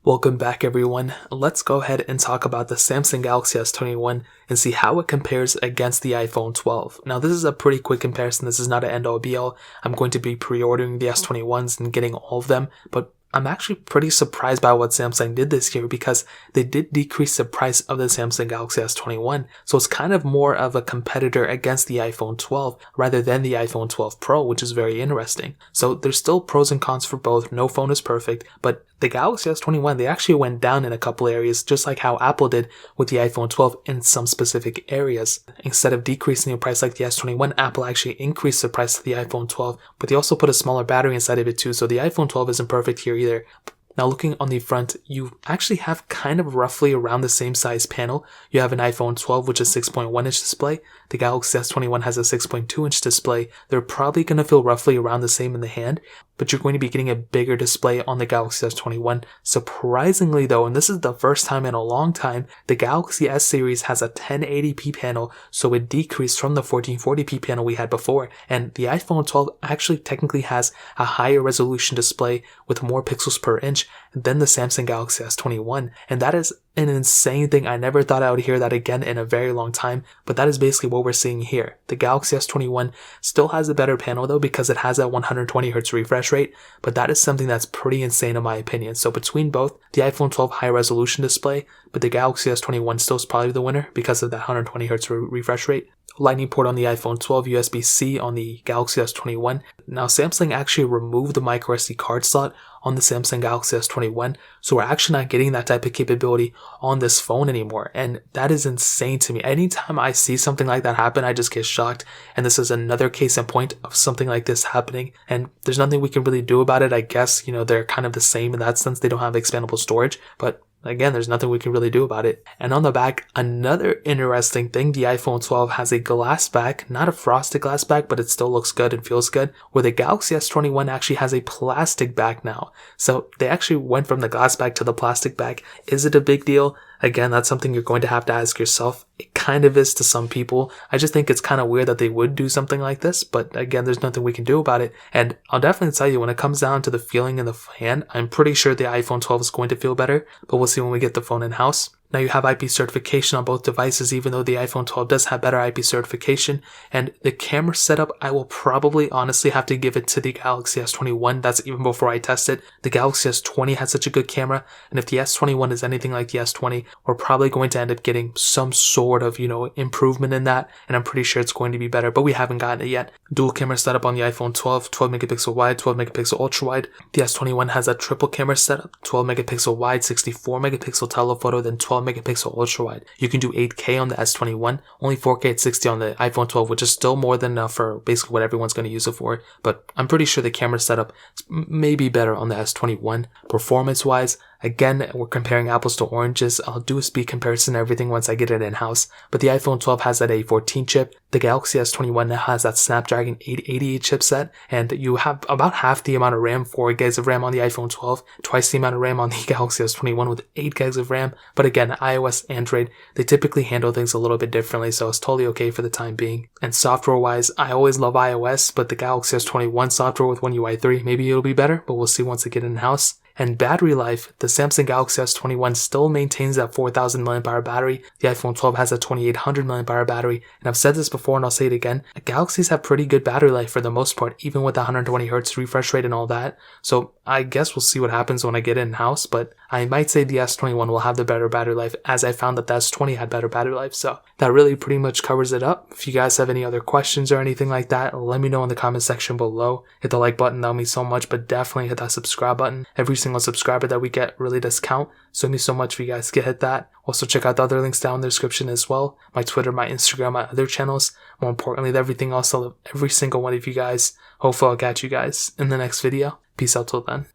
Welcome back everyone. Let's go ahead and talk about the Samsung Galaxy S21 and see how it compares against the iPhone 12. Now this is a pretty quick comparison. This is not an end all be all. I'm going to be pre-ordering the S21s and getting all of them, but I'm actually pretty surprised by what Samsung did this year because they did decrease the price of the Samsung Galaxy S21. So it's kind of more of a competitor against the iPhone 12 rather than the iPhone 12 Pro, which is very interesting. So there's still pros and cons for both. No phone is perfect, but the Galaxy S21, they actually went down in a couple areas, just like how Apple did with the iPhone 12 in some specific areas. Instead of decreasing the price like the S21, Apple actually increased the price of the iPhone 12, but they also put a smaller battery inside of it too, so the iPhone 12 isn't perfect here either. Now looking on the front, you actually have kind of roughly around the same size panel. You have an iPhone 12 which is 6.1 inch display. The Galaxy S21 has a 6.2 inch display. They're probably going to feel roughly around the same in the hand, but you're going to be getting a bigger display on the Galaxy S21. Surprisingly though, and this is the first time in a long time, the Galaxy S series has a 1080p panel, so it decreased from the 1440p panel we had before. And the iPhone 12 actually technically has a higher resolution display with more pixels per inch than the Samsung Galaxy S21. And that is an insane thing. I never thought I would hear that again in a very long time, but that is basically what we're seeing here. The Galaxy S21 still has a better panel though because it has that 120Hz refresh rate, but that is something that's pretty insane in my opinion. So between both, the iPhone 12 high resolution display, but the Galaxy S21 still is probably the winner because of that 120Hz refresh rate. Lightning port on the iPhone 12, USB-C on the Galaxy S21. Now Samsung actually removed the microSD card slot on the Samsung Galaxy S21, so we're actually not getting that type of capability on this phone anymore, and that is insane to me. Anytime I see something like that happen, I just get shocked, and this is another case in point of something like this happening, and there's nothing we can really do about it. I guess, they're kind of the same in that sense. They don't have expandable storage, but again, there's nothing we can really do about it. And on the back, another interesting thing, the iPhone 12 has a glass back, not a frosted glass back, but it still looks good and feels good, where the Galaxy S21 actually has a plastic back now. So they actually went from the glass back to the plastic back. Is it a big deal? Again, that's something you're going to have to ask yourself. It kind of is to some people. I just think it's kind of weird that they would do something like this, but again, there's nothing we can do about it. And I'll definitely tell you, when it comes down to the feeling in the hand, I'm pretty sure the iPhone 12 is going to feel better, but we'll see when we get the phone in-house. Now you have IP certification on both devices, even though the iPhone 12 does have better IP certification. And the camera setup, I will probably honestly have to give it to the Galaxy S21. That's even before I test it. The Galaxy S20 has such a good camera, and if the S21 is anything like the S20, we're probably going to end up getting some sort of, improvement in that, and I'm pretty sure it's going to be better, but we haven't gotten it yet. Dual camera setup on the iPhone 12, 12 megapixel wide, 12 megapixel ultra wide. The S21 has a triple camera setup, 12 megapixel wide, 64 megapixel telephoto, then 12 megapixel ultra wide. You can do 8K on the S21, only 4K at 60 on the iPhone 12, which is still more than enough for basically what everyone's going to use it for, but I'm pretty sure the camera setup may be better on the S21. Performance wise, again, we're comparing apples to oranges. I'll do a speed comparison and everything once I get it in-house, but the iPhone 12 has that A14 chip. The Galaxy S21 now has that Snapdragon 888 chipset, and you have about half the amount of RAM, 4 gigs of RAM on the iPhone 12, twice the amount of RAM on the Galaxy S21 with 8 gigs of RAM. But again, iOS, Android, they typically handle things a little bit differently, so it's totally okay for the time being. And software-wise, I always love iOS, but the Galaxy S21 software with One UI 3, maybe it'll be better, but we'll see once I get it in-house. And battery life, the Samsung Galaxy S21 still maintains that 4000 mAh battery. The iPhone 12 has a 2800 mAh battery. And I've said this before and I'll say it again, Galaxies have pretty good battery life for the most part, even with the 120Hz refresh rate and all that. So I guess we'll see what happens when I get it in-house, but I might say the S21 will have the better battery life, as I found that the S20 had better battery life. So that really pretty much covers it up. If you guys have any other questions or anything like that, let me know in the comment section below. Hit the like button, that would mean so much, but definitely hit that subscribe button. Every single subscriber that we get really does count, so it means so much if you guys can hit that. Also check out the other links down in the description as well, my Twitter, my Instagram, my other channels. More importantly than everything else, I love every single one of you guys. Hopefully I'll catch you guys in the next video. Peace out till then.